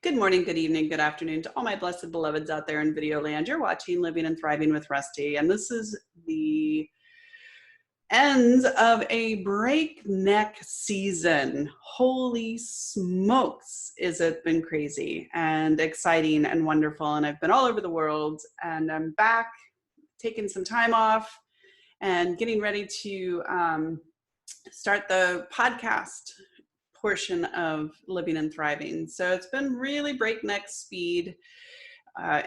Good morning, good evening, good afternoon to all my blessed beloveds out there in video land. You're watching Living and Thriving with Rustie, and this is the ends of a breakneck season. Holy smokes, is it been crazy and exciting and wonderful. And I've been all over the world, and I'm back taking some time off and getting ready to start the podcast portion of Living and Thriving. So it's been really breakneck speed,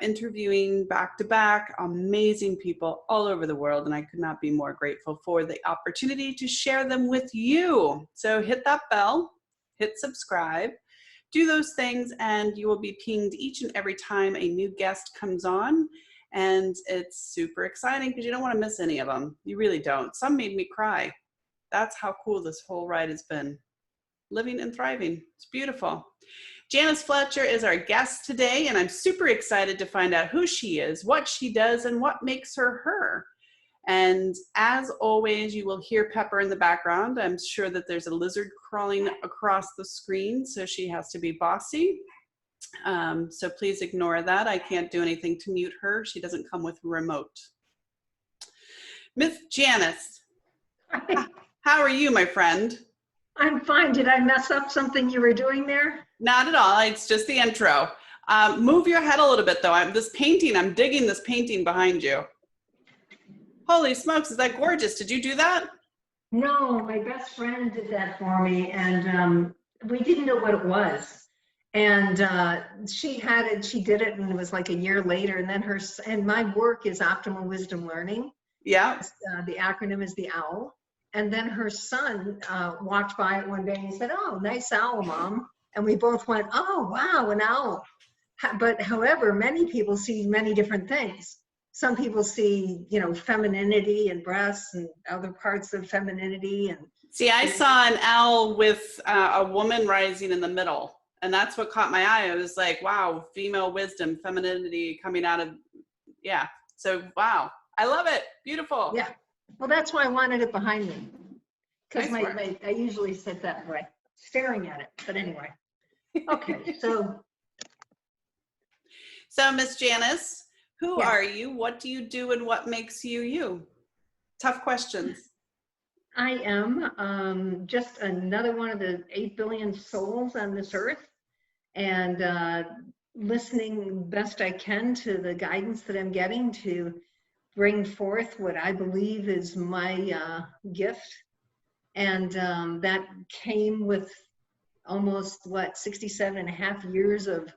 interviewing back to back amazing people all over the world, and I could not be more grateful for the opportunity to share them with you. So hit that bell, hit subscribe, do those things, and you will be pinged each and every time a new guest comes on. And it's super exciting because you don't want to miss any of them. You really don't. Some made me cry. That's how cool this whole ride has been. Living and thriving. It's beautiful. Janice Fletcher is our guest today, and I'm super excited to find out who she is, what she does, and what makes her her. And as always, you will hear Pepper in the background. I'm sure that there's a lizard crawling across the screen, so she has to be bossy. So please ignore that. I can't do anything to mute her. She doesn't come with a remote. Miss Janice, how are you, my friend? I'm fine. Did I mess up something you were doing there? Not at all. It's just the intro. Move your head a little bit, though. I'm digging this painting behind you. Holy smokes, is that gorgeous? Did you do that? No, my best friend did that for me, and we didn't know what it was. And she did it, and it was like a year later. And then my work is Optimal Wisdom Learning. Yeah. The acronym is the OWL. And then her son walked by it one day and he said, "Oh, nice owl, Mom." And we both went, "Oh, wow, an owl." But however, many people see many different things. Some people see, femininity and breasts and other parts of femininity. And see, I saw an owl with a woman rising in the middle. And that's what caught my eye. I was like, wow, female wisdom, femininity coming out of, yeah. So, wow. I love it. Beautiful. Yeah. Well, that's why I wanted it behind me, because nice I usually sit that way, staring at it. But anyway, okay. So Miss Janice, who are you? What do you do, and what makes you you? Tough questions. I am just another one of the 8 billion souls on this earth, and listening best I can to the guidance that I'm getting to bring forth what I believe is my gift. And that came with almost 67 and a half years of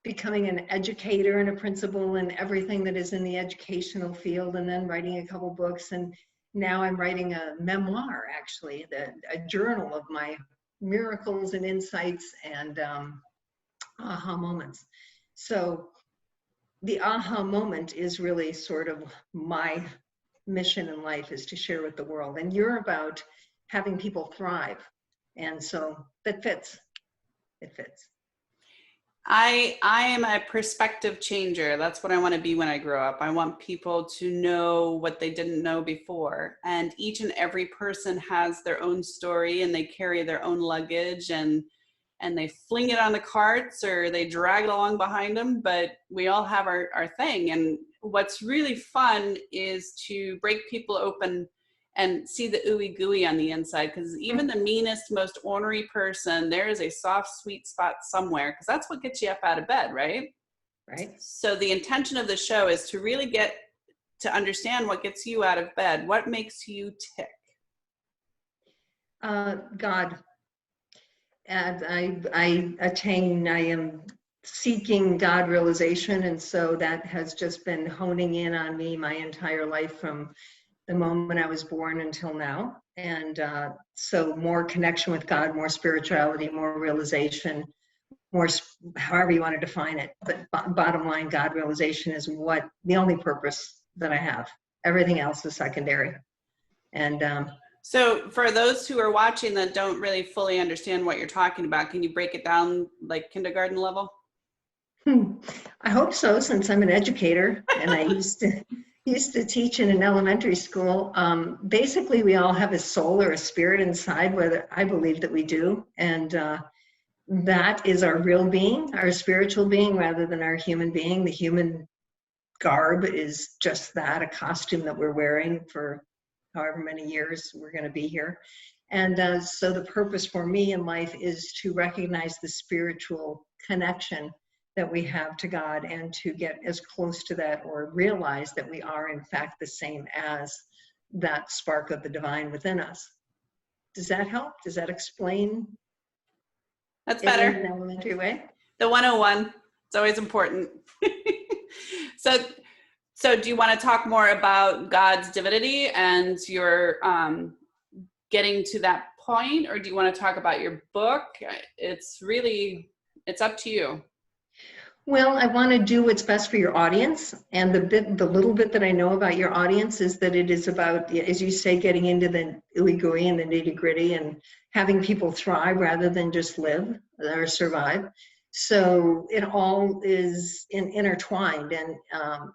becoming an educator and a principal and everything that is in the educational field, and then writing a couple books. And now I'm writing a memoir, actually, a journal of my miracles and insights and aha moments. So the aha moment is really sort of my mission in life, is to share with the world. And you're about having people thrive. And so that fits. It fits. I am a perspective changer. That's what I want to be when I grow up. I want people to know what they didn't know before. And each and every person has their own story, and they carry their own luggage, and they fling it on the carts or they drag it along behind them, but we all have our thing. And what's really fun is to break people open and see the ooey gooey on the inside, because even the meanest, most ornery person, there is a soft, sweet spot somewhere, because that's what gets you up out of bed, right? Right. So the intention of the show is to really get to understand what gets you out of bed. What makes you tick? God. And I am seeking God realization. And so that has just been honing in on me my entire life, from the moment I was born until now. And so more connection with God, more spirituality, more realization, more, however you want to define it. But bottom line, God realization is the only purpose that I have. Everything else is secondary. And so for those who are watching that don't really fully understand what you're talking about, can you break it down like kindergarten level? I hope so, since I'm an educator and I used to teach in an elementary school. Basically, we all have a soul or a spirit inside, whether I believe that we do. And that is our real being, our spiritual being, rather than our human being. The human garb is just that, a costume that we're wearing for however many years we're going to be here. And so the purpose for me in life is to recognize the spiritual connection that we have to God, and to get as close to that, or realize that we are in fact the same as that spark of the divine within us. Does that help? Does that explain? That's In an better. elementary way? The 101. It's always important. So do you want to talk more about God's divinity and your getting to that point, or do you want to talk about your book? It's up to you. Well, I want to do what's best for your audience. And the little bit that I know about your audience is that it is about, as you say, getting into the ooey-gooey and the nitty-gritty, and having people thrive rather than just live or survive. So it all is intertwined. And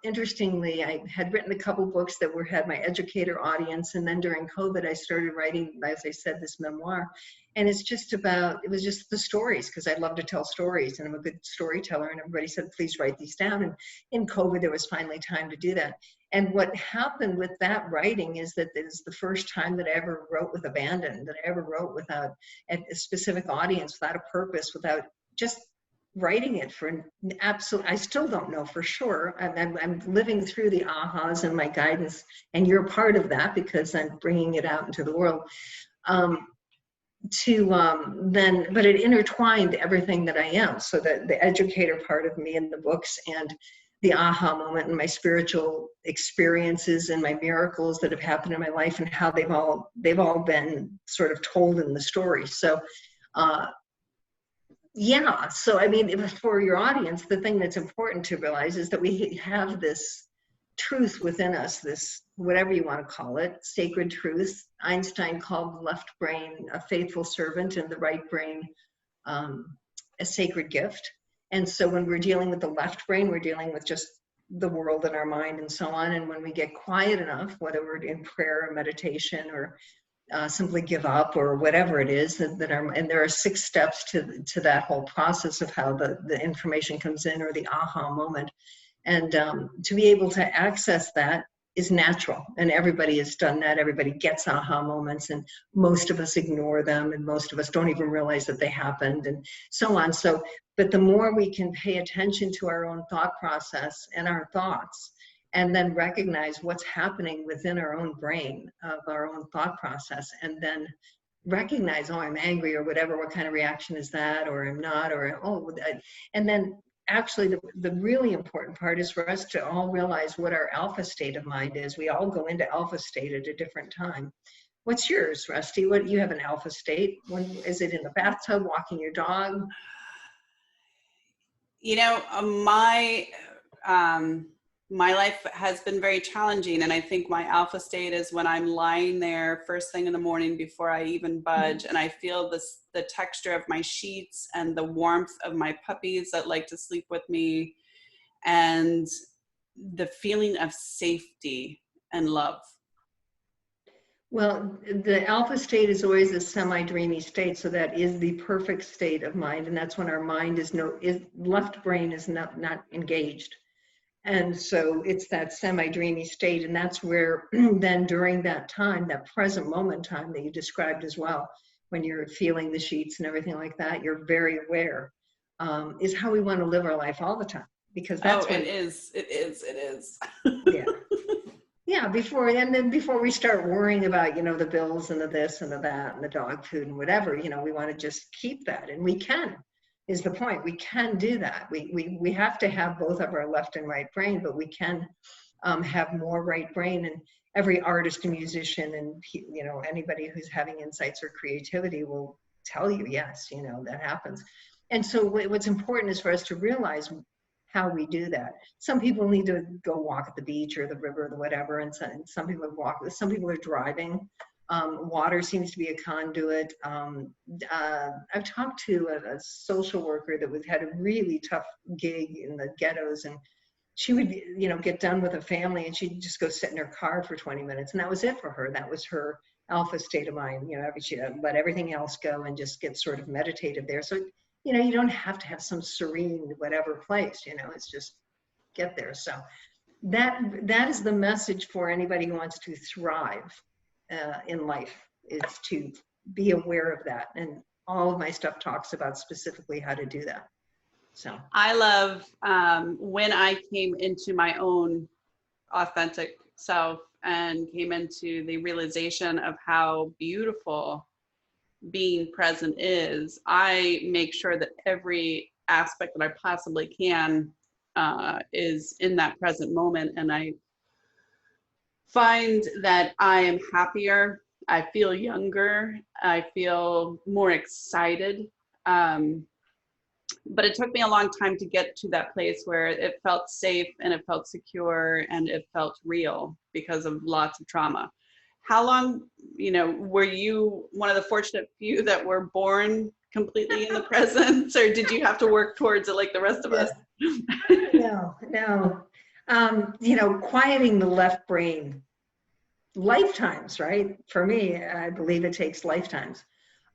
interestingly, I had written a couple books that had my educator audience. And then during COVID, I started writing, as I said, this memoir. And it was just the stories, because I love to tell stories, and I'm a good storyteller. And everybody said, please write these down. And in COVID, there was finally time to do that. And what happened with that writing is that it is the first time that I ever wrote with abandon, that I ever wrote without a specific audience, without a purpose, without just writing it for an absolute, I still don't know for sure. I'm living through the ahas and my guidance, and you're part of that because I'm bringing it out into the world. But it intertwined everything that I am. So that the educator part of me in the books, and the aha moment, and my spiritual experiences and my miracles that have happened in my life, and how they've all been sort of told in the story. So, yeah, so I mean, for your audience, the thing that's important to realize is that we have this truth within us, this, whatever you want to call it, sacred truth. Einstein called the left brain a faithful servant, and the right brain a sacred gift. And so when we're dealing with the left brain, we're dealing with just the world in our mind and so on. And when we get quiet enough, whether we're in prayer or meditation, or simply give up, or whatever it is, and there are 6 steps to that whole process of how the information comes in, or the aha moment. And to be able to access that is natural, and everybody has done that. Everybody gets aha moments, and most of us ignore them, and most of us don't even realize that they happened, and so on. So, but the more we can pay attention to our own thought process and our thoughts, and then recognize what's happening within our own brain of our own thought process, and then recognize, oh, I'm angry, or whatever, what kind of reaction is that, or I'm not, or oh, and then actually the really important part is for us to all realize what our alpha state of mind is. We all go into alpha state at a different time. What's yours, Rusty? What, you have an alpha state? When is it? In the bathtub, walking your dog? You know, my life has been very challenging, and I think my alpha state is when I'm lying there first thing in the morning before I even budge, and I feel the texture of my sheets and the warmth of my puppies that like to sleep with me, and the feeling of safety and love. Well, the alpha state is always a semi-dreamy state, so that is the perfect state of mind, and that's when our mind left brain is not engaged. And so it's that semi-dreamy state, and that's where then during that time, that present moment time that you described as well, when you're feeling the sheets and everything like that, you're very aware, is how we want to live our life all the time. Because that's it is. Yeah. Yeah, before we start worrying about, the bills and the this and the that and the dog food and whatever, we want to just keep that. And we can, is the point. We can do that. We have to have both of our left and right brain, but we can have more right brain. And every artist and musician and, anybody who's having insights or creativity will tell you, yes, that happens. And so what's important is for us to realize how we do that. Some people need to go walk at the beach or the river or the whatever, and some people walk. Some people are driving. Water seems to be a conduit. I've talked to a social worker that had a really tough gig in the ghettos, and she would, get done with a family, and she'd just go sit in her car for 20 minutes, and that was it for her. That was her alpha state of mind. She let everything else go and just get sort of meditative there. So you know, you don't have to have some serene whatever place, you know, it's just get there. So that is the message for anybody who wants to thrive in life, is to be aware of that. And all of my stuff talks about specifically how to do that. So I love when I came into my own authentic self and came into the realization of how beautiful being present is, I make sure that every aspect that I possibly can is in that present moment. And I find that I am happier. I feel younger. I feel more excited. But it took me a long time to get to that place where it felt safe and it felt secure and it felt real because of lots of trauma. How long, you know, were you one of the fortunate few that were born completely in the present, or did you have to work towards it like the rest of us? No. You know, quieting the left brain, lifetimes, right? For me, I believe it takes lifetimes.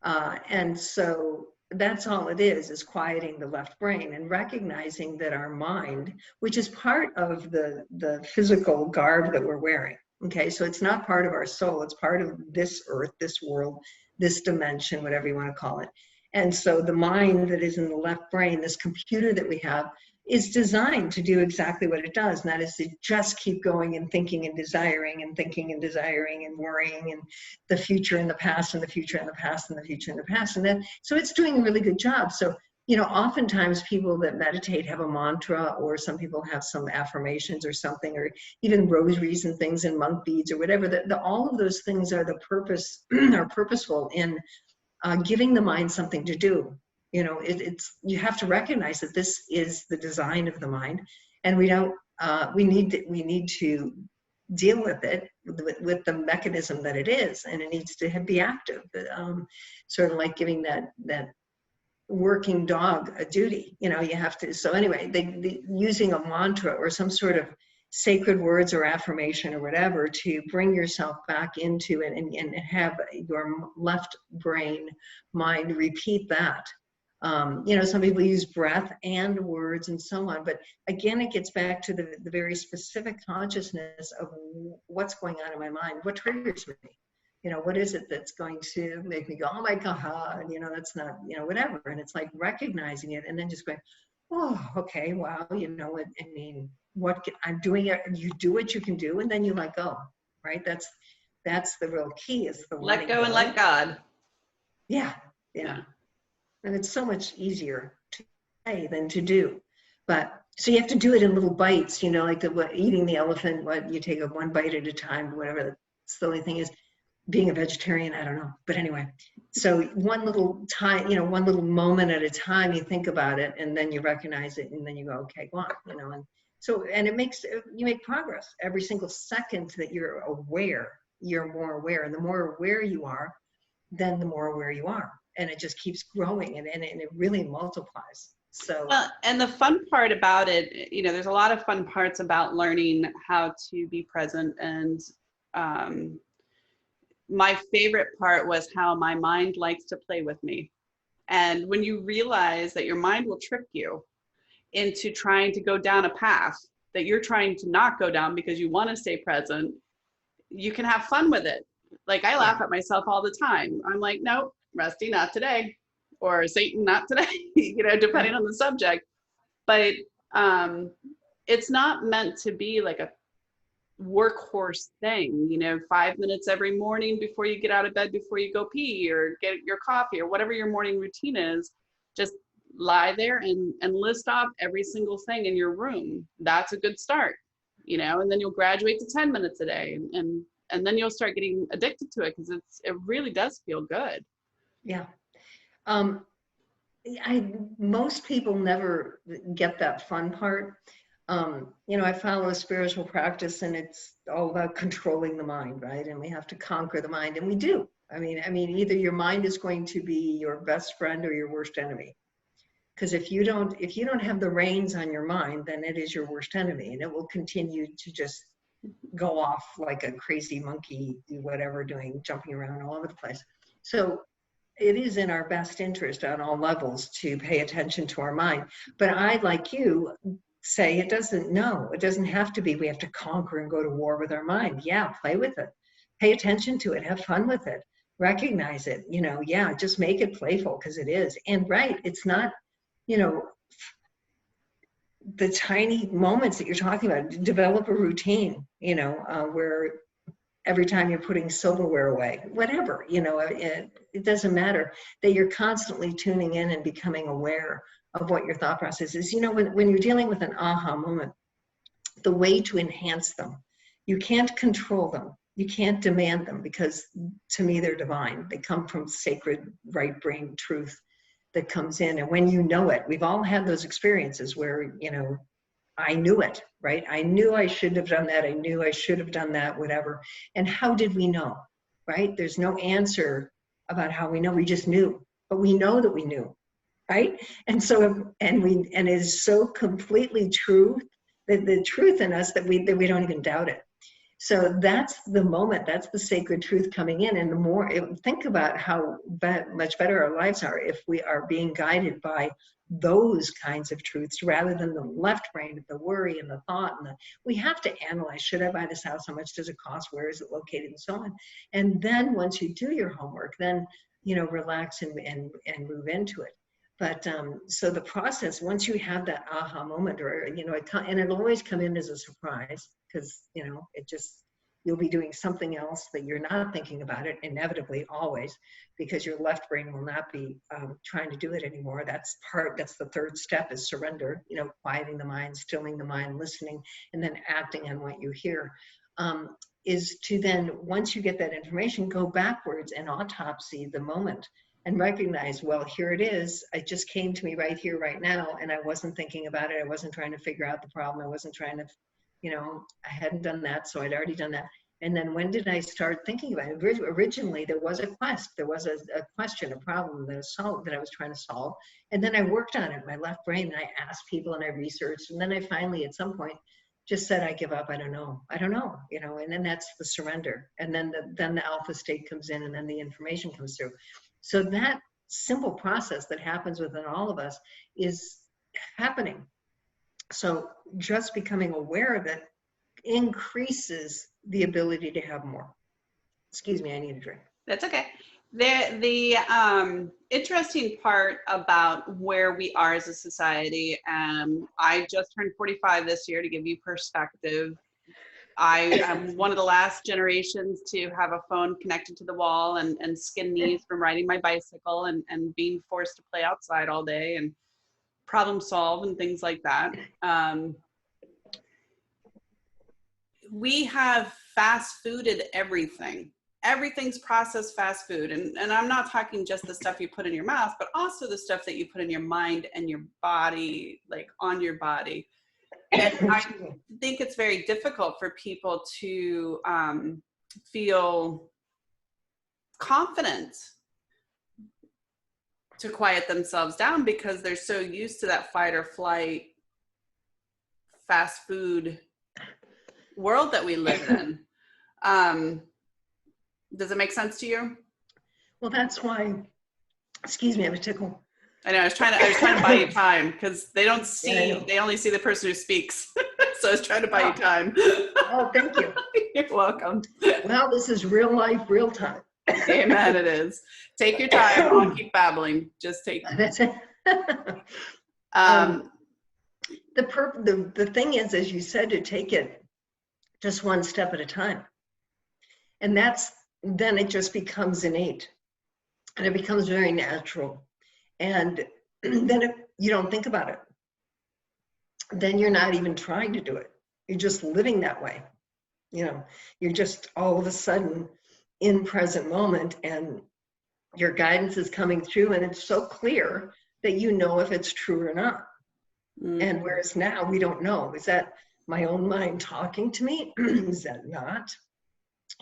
And so that's all it is quieting the left brain and recognizing that our mind, which is part of the physical garb that we're wearing, okay? So it's not part of our soul, it's part of this earth, this world, this dimension, whatever you want to call it. And so the mind that is in the left brain, this computer that we have, is designed to do exactly what it does, and that is to just keep going and thinking and desiring and thinking and desiring and worrying and the future and the past and the future and the past and the future and the past. And then, so it's doing a really good job. So, you know, oftentimes people that meditate have a mantra, or some people have some affirmations or something, or even rosaries and things and monk beads or whatever. All of those things are the purpose, are purposeful in giving the mind something to do. You know, it's you have to recognize that this is the design of the mind, and we don't. We need to deal with it with the mechanism that it is, and it needs to be active. Sort of like giving that working dog a duty. You know, you have to. So anyway, using a mantra or some sort of sacred words or affirmation or whatever to bring yourself back into it, and have your left brain mind repeat that. You know, some people use breath and words and so on, but again, it gets back to the very specific consciousness of what's going on in my mind, what triggers me. You know, what is it that's going to make me go, oh my God, you know, that's not, you know, whatever. And it's like recognizing it and then just going, oh, okay, wow, you know, I mean, I'm doing it, you do what you can do, and then you let go, right? That's the real key, is the Let go and let God. Yeah. And it's so much easier to say than to do. But so you have to do it in little bites, you know, like eating the elephant, you take it one bite at a time, whatever the silly thing is. Being a vegetarian, I don't know. But anyway, so one little time, you know, one little moment at a time, you think about it, and then you recognize it, and then you go, okay, go on, you know. And so, and you make progress every single second that you're aware, you're more aware. And the more aware you are, then the more aware you are. And it just keeps growing, and it really multiplies. So, well, and the fun part about it, you know, there's a lot of fun parts about learning how to be present. And my favorite part was how my mind likes to play with me. And when you realize that your mind will trick you into trying to go down a path that you're trying to not go down because you want to stay present, you can have fun with it. Like, I laugh at myself all the time. I'm like, nope, Rusty, not today. Or Satan, not today, you know, depending on the subject. But it's not meant to be like a workhorse thing, you know, 5 minutes every morning before you get out of bed, before you go pee or get your coffee or whatever your morning routine is. Just lie there and list off every single thing in your room. That's a good start, you know, and then you'll graduate to 10 minutes a day, and then you'll start getting addicted to it, because it really does feel good. Yeah. Most people never get that fun part. You know, I follow a spiritual practice, and it's all about controlling the mind, right? And we have to conquer the mind, and we do. I mean, either your mind is going to be your best friend or your worst enemy. Because if you don't have the reins on your mind, then it is your worst enemy, and it will continue to just go off like a crazy monkey, whatever, jumping around all over the place. So it is in our best interest on all levels to pay attention to our mind. But I, like you, say it doesn't have to be, we have to conquer and go to war with our mind. Yeah, play with it. Pay attention to it, have fun with it, recognize it, yeah, just make it playful because it is. And right, it's not, the tiny moments that you're talking about, develop a routine, where every time you're putting silverware away, whatever, it doesn't matter, that you're constantly tuning in and becoming aware of what your thought process is. When you're dealing with an aha moment, the way to enhance them, you can't control them, you can't demand them, because to me they're divine. They come from sacred right brain truth that comes in. And when you know it, we've all had those experiences where, I knew it, right? I knew I shouldn't have done that. I knew I should have done that, whatever. And how did we know, right? There's no answer about how we know. We just knew, but we know that we knew, right? And so, and it is so completely true, that the truth in us that we don't even doubt it. So that's the moment, that's the sacred truth coming in. And the more, think about how much better our lives are if we are being guided by those kinds of truths rather than the left brain, the worry and the thought. We have to analyze, should I buy this house? How much does it cost? Where is it located? And so on. And then once you do your homework, then, relax and move into it. But so the process, once you have that aha moment, or, and it'll always come in as a surprise, because, it just, you'll be doing something else that you're not thinking about it, inevitably, always, because your left brain will not be trying to do it anymore. That's the third step, is surrender, quieting the mind, stilling the mind, listening, and then acting on what you hear. Is to then, once you get that information, go backwards and autopsy the moment and recognize, well, here it is. It just came to me right here, right now, and I wasn't thinking about it. I wasn't trying to figure out the problem. I wasn't trying to, I hadn't done that, so I'd already done that. And then when did I start thinking about it? Originally, there was a quest. There was a question, a problem that I was trying to solve. And then I worked on it in my left brain, and I asked people and I researched. And then I finally, at some point, just said, I give up. I don't know, and then that's the surrender. And then the alpha state comes in, and then the information comes through. So that simple process that happens within all of us is happening. So just becoming aware of it increases the ability to have more. Excuse me, I need a drink. That's okay. The interesting part about where we are as a society, I just turned 45 this year, to give you perspective. I am one of the last generations to have a phone connected to the wall and skin knees from riding my bicycle and being forced to play outside all day and problem solve and things like that. We have fast fooded everything. Everything's processed fast food. And I'm not talking just the stuff you put in your mouth, but also the stuff that you put in your mind and your body, like on your body. And I think it's very difficult for people to feel confident to quiet themselves down, because they're so used to that fight or flight fast food world that we live in. Does it make sense to you? Well, that's why, excuse me, I have a tickle. I know, I was trying to buy you time, because they don't see, they only see the person who speaks. So I was trying to buy you time. Oh, thank you. You're welcome. Well, this is real life, real time. Amen, it is. Take your time. I'll keep babbling. Just take. That's it. The thing is, as you said, to take it just one step at a time. And then it just becomes innate. And it becomes very natural. And then you don't think about it. Then you're not even trying to do it. You're just living that way. You're just all of a sudden in present moment, and your guidance is coming through, and it's so clear that you know if it's true or not. Mm-hmm. And whereas now we don't know. Is that my own mind talking to me? Is that not?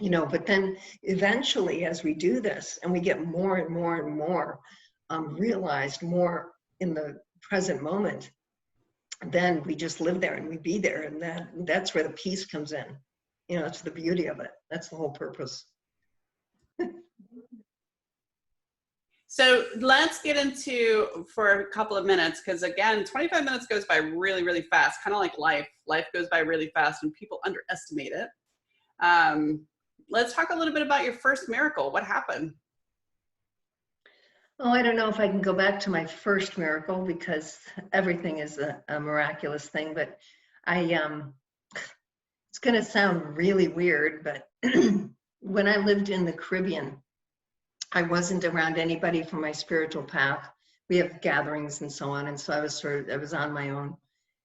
But then eventually, as we do this and we get more and more and more realized, more in the present moment, then we just live there and we be there. And that's where the peace comes in. That's the beauty of it. That's the whole purpose. So let's get into for a couple of minutes, because again, 25 minutes goes by really, really fast, kind of like life. Life goes by really fast and people underestimate it. Let's talk a little bit about your first miracle. What happened? Oh, I don't know if I can go back to my first miracle because everything is a miraculous thing, but it's going to sound really weird, but when I lived in the Caribbean, I wasn't around anybody from my spiritual path. We have gatherings and so on, and so I was on my own,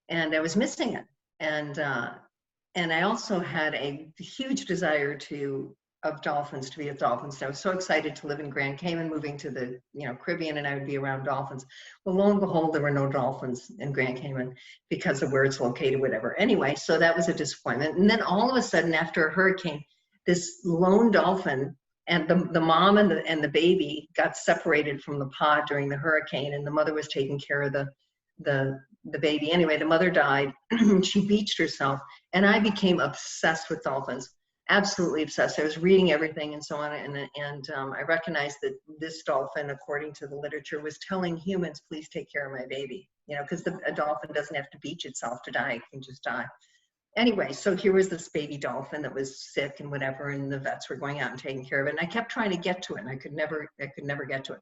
and I was missing it, and I also had a huge desire to be with dolphins. I was so excited to live in Grand Cayman, moving to the Caribbean, and I would be around dolphins. Well, lo and behold, there were no dolphins in Grand Cayman because of where it's located, whatever. Anyway, so that was a disappointment. And then all of a sudden, after a hurricane, this lone dolphin and the mom and the baby got separated from the pod during the hurricane, and the mother was taking care of the baby. Anyway, the mother died. She beached herself, and I became obsessed with dolphins. Absolutely obsessed. I was reading everything and so on, and I recognized that this dolphin, according to the literature, was telling humans, please take care of my baby, because a dolphin doesn't have to beach itself to die, it can just die. Anyway, so here was this baby dolphin that was sick and whatever, and the vets were going out and taking care of it, and I kept trying to get to it, and I could never get to it.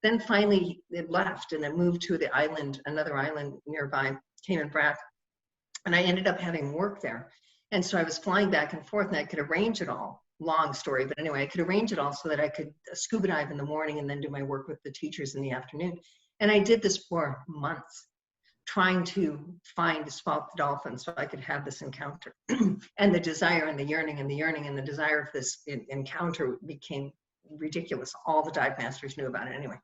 Then finally it left, and it moved to the island, another island nearby, Cayman Brac, and I ended up having work there. And so I was flying back and forth, and I could arrange it all. Long story, but anyway, I could arrange it all so that I could scuba dive in the morning and then do my work with the teachers in the afternoon. And I did this for months, trying to find a spot the dolphin so I could have this encounter. And the desire and the yearning and the yearning and the desire of this encounter became ridiculous. All the dive masters knew about it anyway.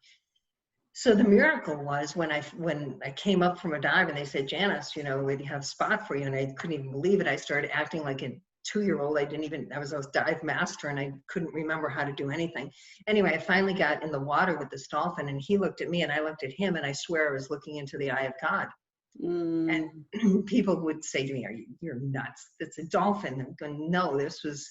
So the miracle was when I came up from a dive and they said, Janice, we have a spot for you. And I couldn't even believe it. I started acting like a 2-year-old. I was a dive master and I couldn't remember how to do anything. Anyway, I finally got in the water with this dolphin, and he looked at me and I looked at him, and I swear I was looking into the eye of God. And people would say to me, you're nuts. It's a dolphin. I'm going, no, this was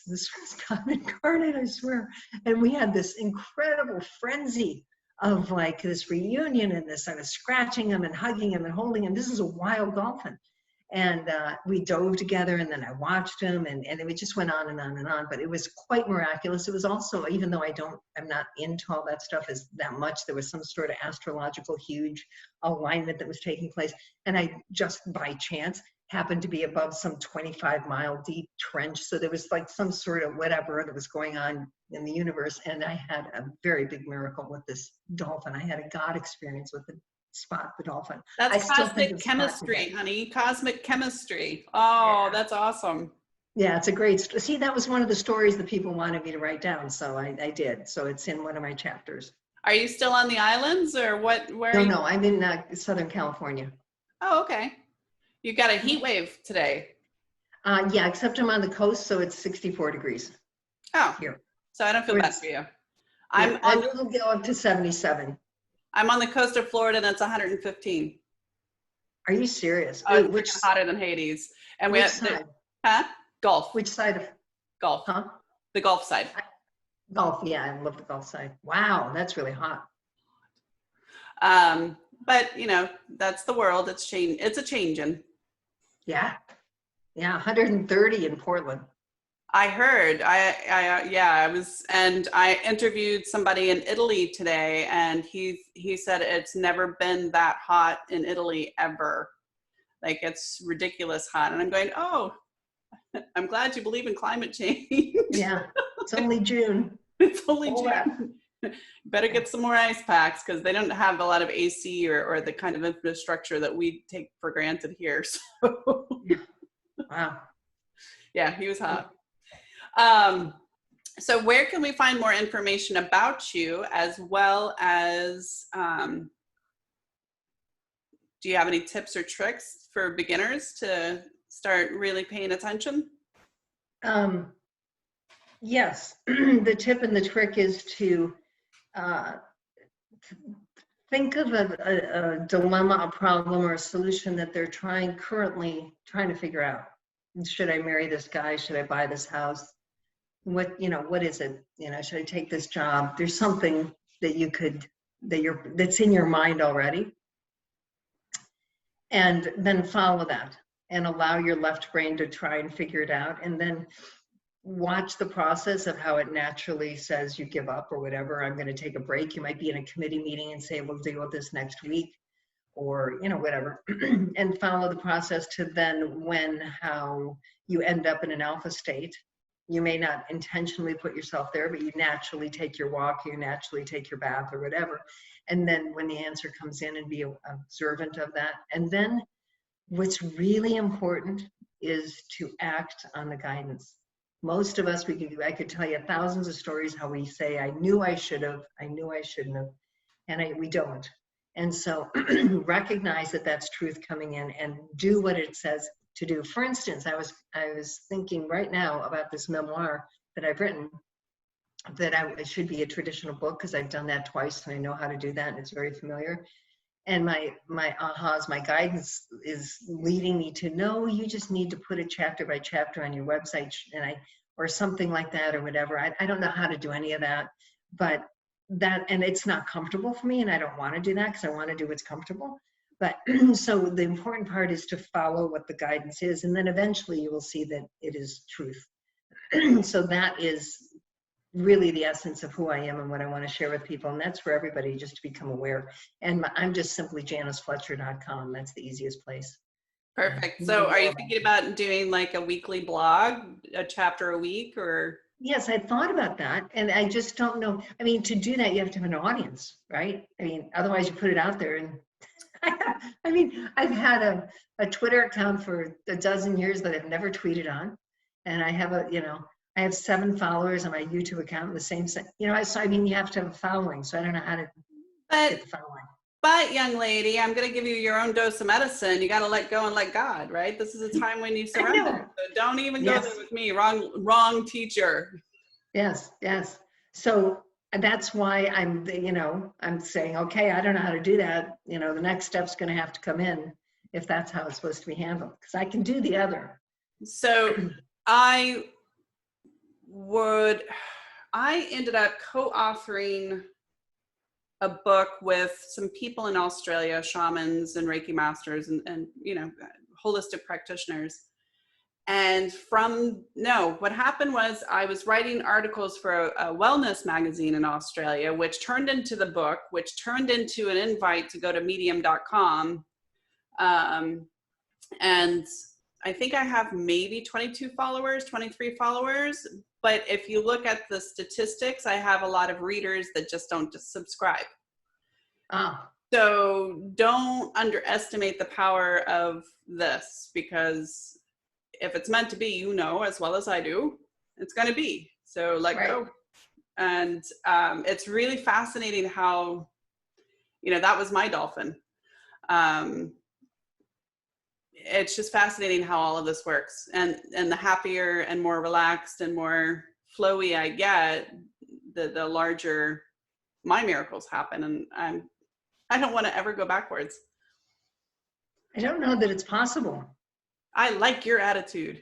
God incarnate, I swear. And we had this incredible frenzy of like this reunion, and I was scratching him and hugging him and holding him. This is a wild dolphin. And we dove together, and then I watched him, and it just went on and on and on, but it was quite miraculous. It was also, even though I'm not into all that stuff as that much, there was some sort of astrological huge alignment that was taking place. And I just by chance happened to be above some 25-mile deep trench. So there was like some sort of whatever that was going on in the universe. And I had a very big miracle with this dolphin. I had a God experience with the dolphin. That's cosmic chemistry, honey. Cosmic chemistry. Oh, yeah. That's awesome. Yeah, it's a great story. See, that was one of the stories that people wanted me to write down. So I did. So it's in one of my chapters. Are you still on the islands, or what? No, I'm in Southern California. Oh, okay. You got a heat wave today. Yeah, except I'm on the coast, so it's 64 degrees. Oh, here. So I don't feel bad for you. It'll go up to 77. I'm on the coast of Florida, and it's 115. Are you serious? Oh, it's hotter than Hades. And which side? Gulf. Which side of Gulf? Huh? The Gulf side. Gulf, yeah, I love the Gulf side. Wow, that's really hot. But that's the world. It's a changing. Yeah. 130 in Portland. I heard. I interviewed somebody in Italy today, and he said it's never been that hot in Italy ever. Like, it's ridiculous hot. And I'm going, oh, I'm glad you believe in climate change. Yeah, it's only June. It's only June. Better get some more ice packs, because they don't have a lot of AC or the kind of infrastructure that we take for granted here. So. Wow. Yeah, he was hot. So where can we find more information about you, as well as, do you have any tips or tricks for beginners to start really paying attention? Yes, the tip and the trick is to think of a dilemma, a problem, or a solution that they're currently trying to figure out. Should I marry this guy? Should I buy this house? What is it? Should I take this job? There's something that you could that's in your mind already. And then follow that and allow your left brain to try and figure it out. And then watch the process of how it naturally says you give up or whatever. I'm going to take a break. You might be in a committee meeting and say, we'll deal with this next week, or, you know, whatever. And follow the process to then how you end up in an alpha state. You may not intentionally put yourself there, but you naturally take your walk, you naturally take your bath or whatever. And then when the answer comes in, and be observant of that. And then what's really important is to act on the guidance. Most of us, I could tell you thousands of stories how we say, I knew I should have, I knew I shouldn't have, and we don't. And so recognize that that's truth coming in and do what it says to do. For instance, I was thinking right now about this memoir that I've written, that it should be a traditional book, because I've done that twice and I know how to do that, and it's very familiar. And my ahas, my guidance is leading me to, no, you just need to put it chapter by chapter on your website, or something like that, or whatever. I don't know how to do any of that, but and it's not comfortable for me, and I don't want to do that, because I want to do what's comfortable. But so the important part is to follow what the guidance is, and then eventually you will see that it is truth. So that is really the essence of who I am and what I want to share with people. And that's for everybody, just to become aware. And I'm just simply janicefletcher.com. That's the easiest place. Perfect. So are you thinking about doing like a weekly blog, a chapter a week, or? Yes, I thought about that. And I just don't know. I mean, to do that, you have to have an audience, right? I mean, otherwise you put it out there. And I mean, I've had a Twitter account for a dozen years that I've never tweeted on. And I have I have 7 followers on my YouTube account, the same, so I mean, you have to have a following, so I don't know how to get the following. But young lady, I'm going to give you your own dose of medicine. You got to let go and let God, right? This is a time when you surrender. So don't even go there with me. Wrong teacher. Yes. So that's why I'm saying, okay, I don't know how to do that. The next step's going to have to come in if that's how it's supposed to be handled, because I can do the other. So I ended up co-authoring a book with some people in Australia, shamans and Reiki masters and holistic practitioners. And what happened was I was writing articles for a wellness magazine in Australia, which turned into the book, which turned into an invite to go to medium.com. And I think I have maybe 23 followers. But if you look at the statistics, I have a lot of readers that just don't subscribe. So don't underestimate the power of this, because if it's meant to be, as well as I do, it's going to be. So let go. And it's really fascinating how, that was my dolphin. It's just fascinating how all of this works, and the happier and more relaxed and more flowy I get, the larger my miracles happen. And I don't want to ever go backwards. I don't know that it's possible. I like your attitude.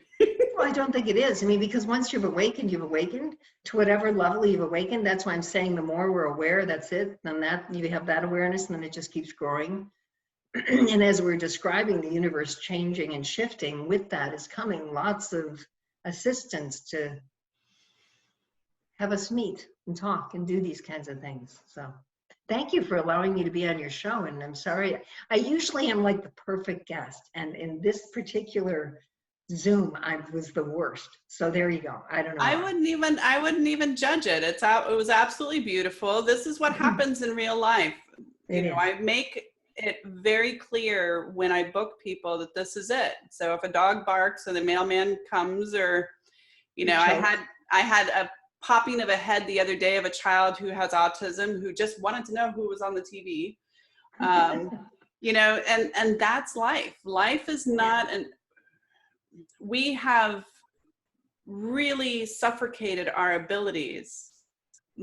Well, I don't think it is. I mean, because once you've awakened to whatever level you've awakened. That's why I'm saying the more we're aware, that's it. Then that you have that awareness, and then it just keeps growing. And as we're describing the universe changing and shifting, with that is coming lots of assistance to have us meet and talk and do these kinds of things. So thank you for allowing me to be on your show. And I'm sorry, I usually am like the perfect guest. And in this particular Zoom, I was the worst. So there you go. I don't know. I wouldn't even judge it. It was absolutely beautiful. This is what happens in real life. I make it very clear when I book people that this is it. So if a dog barks or the mailman comes, or I had a popping of a head the other day of a child who has autism who just wanted to know who was on the TV. And that's life. Life is not we have really suffocated our abilities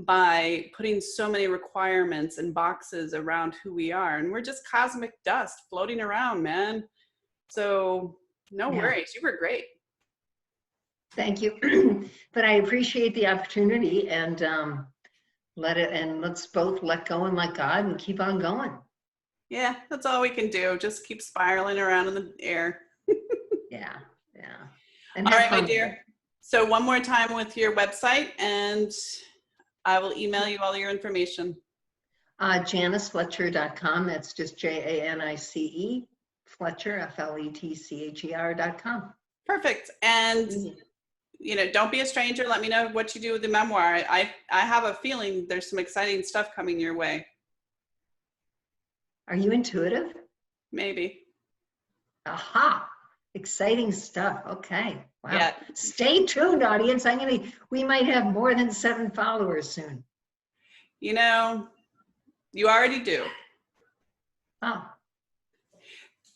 by putting so many requirements and boxes around who we are. And we're just cosmic dust floating around, man. So no worries. You were great. Thank you. But I appreciate the opportunity. And let's both let go and let God and keep on going. Yeah, that's all we can do. Just keep spiraling around in the air. Yeah, yeah. And All have right, my fun. dear. So one more time with your website, and I will email you all your information. JaniceFletcher.com. That's just JANICE Fletcher, FLETCHER.com. Perfect. And don't be a stranger. Let me know what you do with the memoir. I have a feeling there's some exciting stuff coming your way. Are you intuitive? Maybe. Aha. Exciting stuff. Okay. Wow. Yeah. Stay tuned, audience. We might have more than 7 followers soon. You already do. Oh.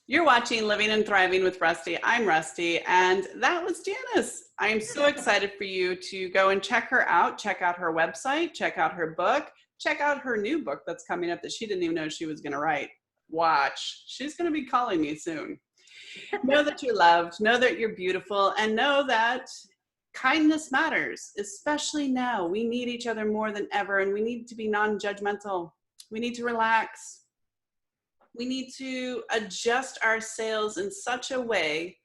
You're watching Living and Thriving with Rustie. I'm Rustie, and that was Janice. I'm so excited for you to go and check her out. Check out her website, check out her book, check out her new book that's coming up that she didn't even know she was going to write. Watch. She's going to be calling me soon. Know that you're loved, know that you're beautiful, and know that kindness matters, especially now. We need each other more than ever, and we need to be non-judgmental. We need to relax. We need to adjust our sails in such a way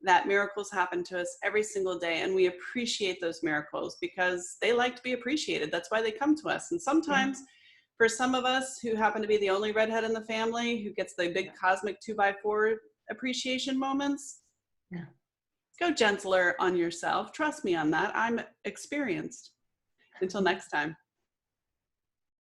that miracles happen to us every single day, and we appreciate those miracles because they like to be appreciated. That's why they come to us. And sometimes for some of us who happen to be the only redhead in the family who gets the big cosmic 2x4 appreciation moments, go gentler on yourself. Trust me on that. I'm experienced. Until next time.